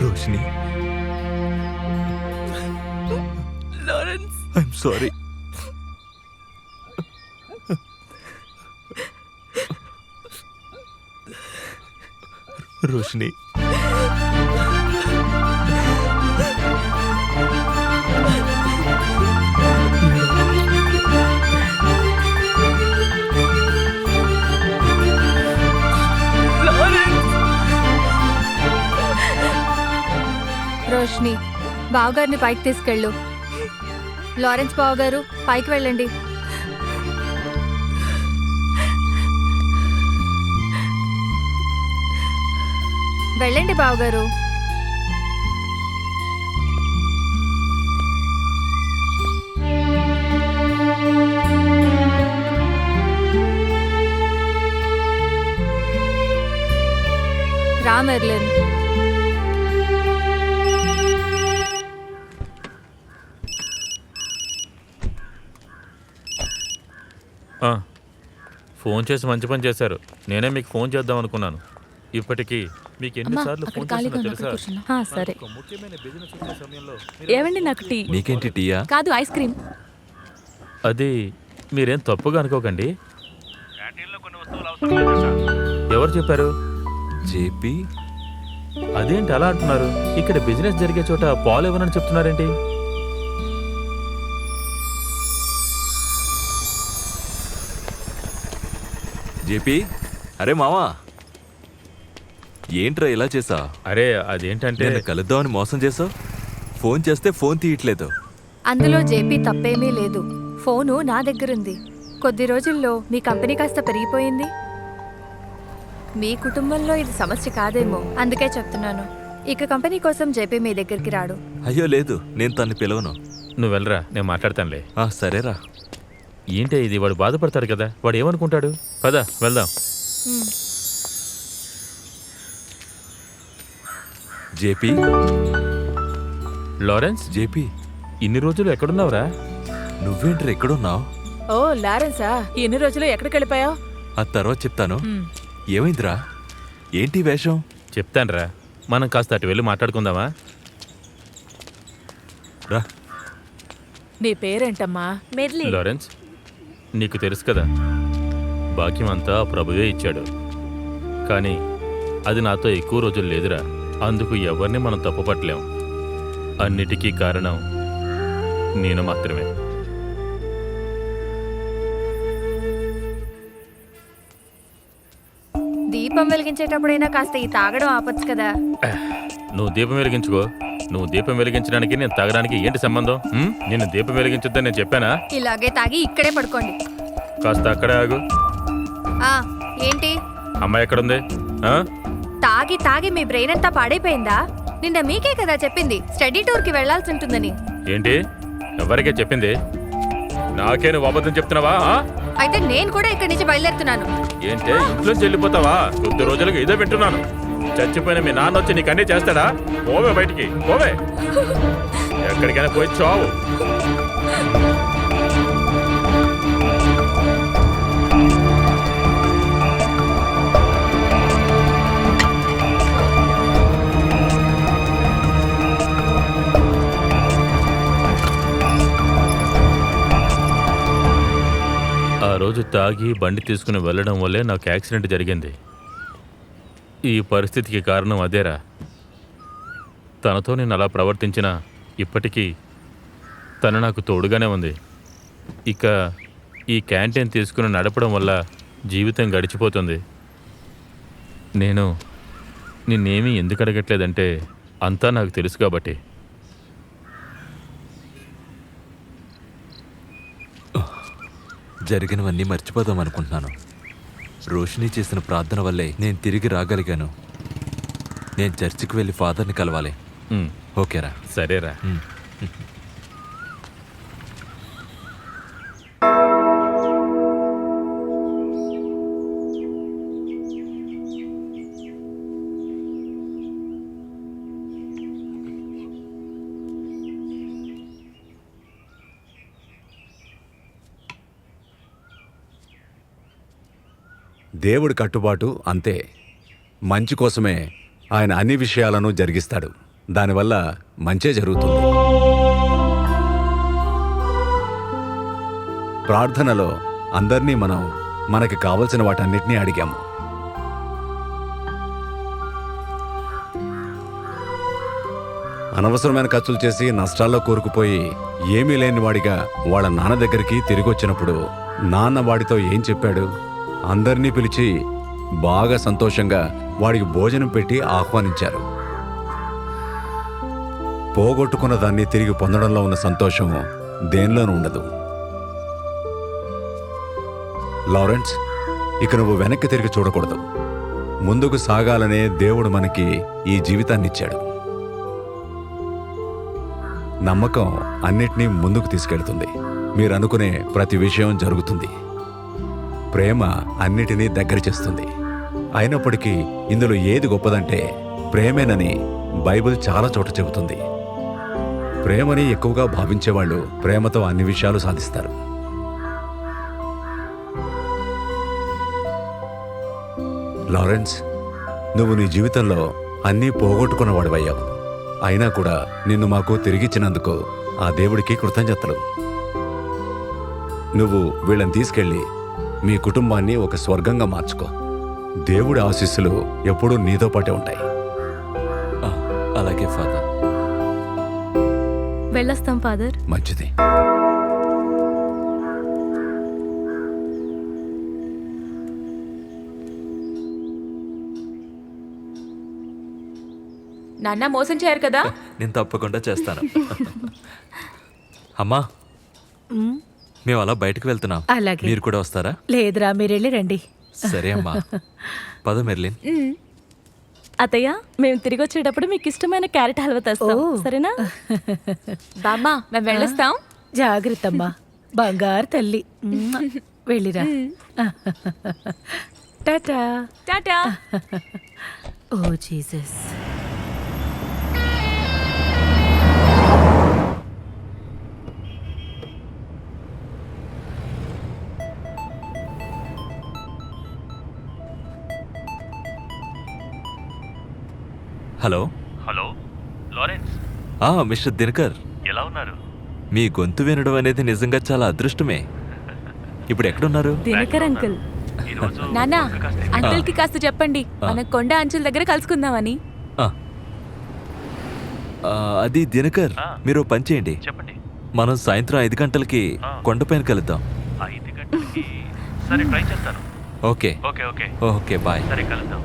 Roshini, Lawrence, I'm sorry. Roshini, Roshini, బావగారిని పైకి తీసుకెళ్ళు. లారెన్స్ బావగారు, పైకి వెళ్ళండి. వెళ్ళండి బావగారు. రా మెర్లిన్. ఫోన్ చేసి మంచి పని చేశారు. నేనే మీకు ఫోన్ చేద్దాం అనుకున్నాను. ఇప్పటికీ మీకు ఎన్నిసార్లు ఫోన్ చేస్తున్నా తెలుసా? సరే. ఒక ముఖ్యమైన బిజినెస్ వచ్చే సమయంలో ఏవండి నాకు టీ? నీకేంటి టీయా? కాదు, ఐస్ క్రీమ్. అది మీరేం తప్పుగా అనుకోకండి. ఎవరు చెప్పారు? జేపీ. అదేంటి అలా అంటున్నారు? ఇక్కడ బిజినెస్ జరిగే చోట పాలు ఇవ్వనని చెప్తున్నారేంటి? జేపీ, అరే మావా, ఏంట్రా ఇలా చేసా? అరే అదేంటంటే నేను కలుద్దామని మోసం చేసావు. ఫోన్ చేస్తే ఫోన్ తీయట్లేదు. అందులో జేపీ తప్పేమీ లేదు. ఫోను నా దగ్గరుంది. కొద్ది రోజుల్లో మీ కంపెనీ కాస్త పెరిగిపోయింది. మీ కుటుంబంలో ఇది సమస్య కాదేమో, అందుకే చెప్తున్నాను. ఇక కంపెనీ కోసం జేపీ మీ దగ్గరికి రాడు. అయ్యో లేదు, నేను తన్ని పిలవను. నువ్వు వెళ్ళరా, నేను మాట్లాడతానులే. సరేరా. ఏంటే ఇది? వాడు బాధపడతాడు కదా, వాడు ఏమనుకుంటాడు? పద వెళ్దాం. జేపీ. లారెన్స్, జేపీ, ఇన్ని రోజులు ఎక్కడున్నావురా? నువ్వేంట్రా ఎక్కడున్నావు? ఓ లారెన్సా, ఎన్ని రోజులు ఎక్కడికి వెళ్ళిపోయావు? ఆ తర్వాత చెప్తాను. ఏమైందిరా? ఏంటి వేషం? చెప్తానురా, మనం కాస్త అటు వెళ్ళి మాట్లాడుకుందామా? రా. నీ పేరేంటమ్మా? మెర్లిన్. లారెన్స్, నీకు తెలుసు కదా, బాక్యం అంతా ప్రభువే ఇచ్చాడు. కానీ అది నాతో ఎక్కువ రోజులు లేదురా. అందుకు ఎవరిని మనం తప్పుపట్టలేం. అన్నిటికీ కారణం నేను మాత్రమే. దీపం వెలిగించేటప్పుడైనా కాస్త ఈ తాగడం ఆపచ్చు కదా. నువ్వు దీపం వెలిగించుకో. నువ్వు దీపం వెలిగించడానికి నేను తాగడానికి ఏంటి సంబంధం? నేను దీపం వెలిగించొద్దని నేను చెప్పానా? ఇలాగే తాగి ఇక్కడే పడుకోండి. కాస్త అక్కడే ఆగు. ఏంటి? అమ్మాయి ఎక్కడుంది? తాగి తాగి మీ బ్రెయిన్ అంతా పాడైపోయిందా? నిన్న మీకే కదా చెప్పింది స్టడీ టూర్కి వెళ్లాల్సి ఉంటుందని. ఏంటి? ఎవరికే చెప్పింది? నాకే నువ్వు అబద్ధం చెప్తున్నావా? అయితే నేను కూడా ఇక్కడి నుంచి బయలుదేరుతున్నాను. ఏంటే, ఇంట్లోంచి వెళ్ళిపోతావా? కొద్ది రోజులుగా ఇదే వింటున్నాను. చచ్చిపోయిన మీ నాన్న వచ్చి నీకు అన్నీ చేస్తాడా? పోవే బయటికి, పోవే. ఎక్కడికైనా పోయి చావు. ఆ రోజు తాగి బండి తీసుకుని వెళ్ళడం వల్లే నాకు యాక్సిడెంట్ జరిగింది. ఈ పరిస్థితికి కారణం అదేరా. తనతో నేను అలా ప్రవర్తించినా ఇప్పటికీ తను నాకు తోడుగానే ఉంది. ఇక ఈ క్యాంటీన్ తీసుకుని నడపడం వల్ల జీవితం గడిచిపోతుంది. నేను నిన్నేమీ ఎందుకు అడగట్లేదంటే అంతా నాకు తెలుసు కాబట్టి. జరిగినవన్నీ మర్చిపోదాం అనుకుంటున్నాను. రోషిని చేసిన ప్రార్థన వల్లే నేను తిరిగి రాగలిగాను. నేను చర్చికి వెళ్ళి ఫాదర్ని కలవాలి. ఓకేరా? సరేరా. దేవుడి కట్టుబాటు అంతే. మంచి కోసమే ఆయన అన్ని విషయాలను జరిగిస్తాడు. దానివల్ల మంచే జరుగుతుంది. ప్రార్థనలో అందరినీ మనం మనకి కావలసిన వాటన్నిటినీ అడిగాము. అనవసరమైన ఖర్చులు చేసి నష్టాల్లో కూరుకుపోయి ఏమీ లేని వాడిగా వాళ్ళ నాన్న దగ్గరికి తిరిగి వచ్చినప్పుడు నాన్న వాడితో ఏం చెప్పాడు? అందరినీ పిలిచి బాగా సంతోషంగా వాడికి భోజనం పెట్టి ఆహ్వానించారు. పోగొట్టుకున్న దాన్ని తిరిగి పొందడంలో ఉన్న సంతోషం దేనిలోనూ ఉండదు. లారెన్స్, ఇక నువ్వు వెనక్కి తిరిగి చూడకూడదు. ముందుకు సాగాలనే దేవుడు మనకి ఈ జీవితాన్నిచ్చాడు. నమ్మకం అన్నిటినీ ముందుకు తీసుకెళ్తుంది. మీరు అనుకునే ప్రతి విషయం జరుగుతుంది. ప్రేమ అన్నిటినీ దగ్గర చేస్తుంది. అయినప్పటికీ ఇందులో ఏది గొప్పదంటే ప్రేమేనని బైబిల్ చాలా చోట చెబుతుంది. ప్రేమని ఎక్కువగా భావించేవాళ్ళు ప్రేమతో అన్ని విషయాలు సాధిస్తారు. లారెన్స్, నువ్వు నీ జీవితంలో అన్నీ పోగొట్టుకున్నవాడివయ్యావు. అయినా కూడా నిన్ను మాకు తిరిగిచ్చినందుకు ఆ దేవుడికి కృతజ్ఞతలు. నువ్వు వీళ్ళని తీసుకెళ్ళి మీ కుటుంబాన్ని ఒక స్వర్గంగా మార్చుకో. దేవుడి ఆశీస్సులు ఎప్పుడూ నీతో పాటే ఉంటాయి. ఆ, అలాగే ఫాదర్. వెళ్ళొస్తాం ఫాదర్. మంచిది. నాన్న మోసం చేయరు కదా? నేను తప్పకుండా చేస్తాను. అమ్మా, మేము అలా బయటకు వెళ్తున్నాం. అలాగే. మీరు కూడా వస్తారా? లేదురా, మీరెళ్ళి రండి. సరే అమ్మా. పద మెర్లిన్. అత్తయ్య, మేము తిరిగి వచ్చేటప్పుడు మీకు ఇష్టమైన క్యారెట్ హల్వా తెస్తాం, ఓ. సరేనా? బామ్మా మేము వెళ్ళొస్తాం. జాగ్రత్తమ్మా, బంగారు తల్లి. వెళ్ళిరా. Tata. Tata. Oh Jesus. Hello. Hello Lawrence, mister Dinakar, ఎలా ఉన్నారు? మీ గొంతు వినడం అనేది నిజంగా చాలా అదృష్టమే. ఇప్పుడు ఎక్కడున్నారు? దినకర్ అంకుల్. నాన్న, అంకుల్ కి కాస్త చెప్పండి, మన కొండ అంచుల దగ్గర కలుసుకుందామని. ఆ. అది దినకర్, మీరు ఓ పని చేయండి. చెప్పండి. మనం సాయంత్రం 5 గంటలకి కొండపైన కలుద్దాం. 5 గంటలకి? సరే, ట్రై చేస్తాను. Okay. Okay okay okay, bye. సరే, కలుద్దాం.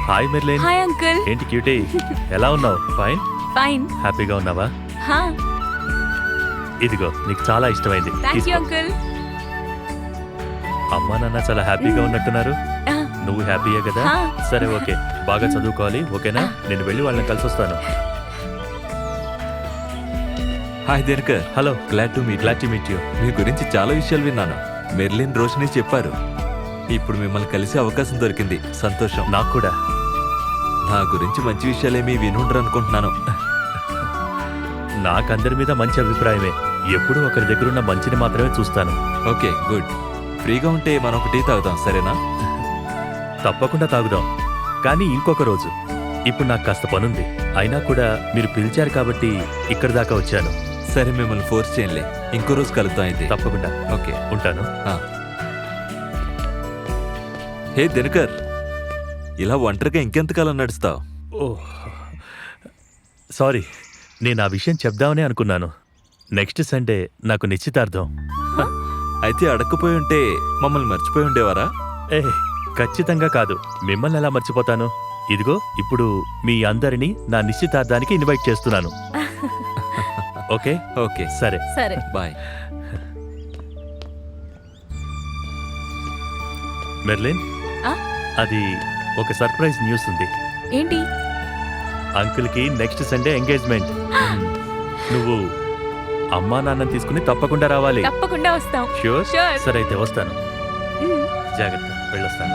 Hi Merlin. Hi uncle. ఏంటి క్యూటీ, ఎలా ఉన్నావు? ఫైన్. ఫైన్. హ్యాపీగా ఉన్నావా? హా. ఇదిగో, నీకు చాలా ఇష్టమైంది. థ్యాంక్ యూ తీసుకో. అంకుల్. అమ్మా నాన్న చాలా హ్యాపీగా ఉన్నట్టున్నారు. ఆ, నువ్వు హ్యాపీయే కదా? హా. సరే, ఓకే. బాగా చదువుకోవాలి, ఓకేనా? నేను వెళ్ళి వాళ్ళని కలిసి వస్తాను. Hi Dinakar. Hello. Glad to meet. Glad to meet you. మీ గురించి చాలా విషయాలు విన్నాను. మెర్లిన్, రోషిని చెప్పారు. ఇప్పుడు మిమ్మల్ని కలిసే అవకాశం దొరికింది. సంతోషం. నాకు కూడా. నా గురించి మంచి విషయాలేమీ వినుండ్రు అనుకుంటున్నాను. నాకందరి మీద మంచి అభిప్రాయమే. ఎప్పుడూ ఒకరి దగ్గరున్న మంచిని మాత్రమే చూస్తాను. Okay, good. ఫ్రీగా ఉంటే మనం ఒక టీ తాగుతాం, సరేనా? తప్పకుండా తాగుదాం, కానీ ఇంకొక రోజు. ఇప్పుడు నాకు కాస్త పనుంది. అయినా కూడా మీరు పిలిచారు కాబట్టి ఇక్కడి దాకా వచ్చాను. సరే, మిమ్మల్ని ఫోర్స్ చేయలే. ఇంకో రోజు కలుద్దాం అయితే. తప్పకుండా. ఓకే, ఉంటాను. హే దినకర్, ఇలా ఒంటరిగా ఇంకెంతకాలం నడుస్తావు? ఓహ్, సారీ. నేను ఆ విషయం చెప్దామనే అనుకున్నాను. నెక్స్ట్ సండే నాకు నిశ్చితార్థం. అయితే అడగకపోయి ఉంటే మమ్మల్ని మర్చిపోయి ఉండేవారా? ఏ, ఖచ్చితంగా కాదు. మిమ్మల్ని ఎలా మర్చిపోతాను? ఇదిగో, ఇప్పుడు మీ అందరినీ నా నిశ్చితార్థానికి ఇన్వైట్ చేస్తున్నాను. ఓకే ఓకే, సరే. సరే. బాయ్. మెర్లిన్, ఆ? అది ఒక సర్ప్రైజ్ న్యూస్ ఉంది. ఏంటి? అంకుల్కి నెక్స్ట్ సండే ఎంగేజ్మెంట్. నువ్వు అమ్మా నాన్నని తీసుకుని తప్పకుండా రావాలి. తప్పకుండా వస్తాం. Sure? Sure. సరే అయితే వస్తాను. మ్మ్. జాగ్రత్త, వెళ్ళొస్తాను.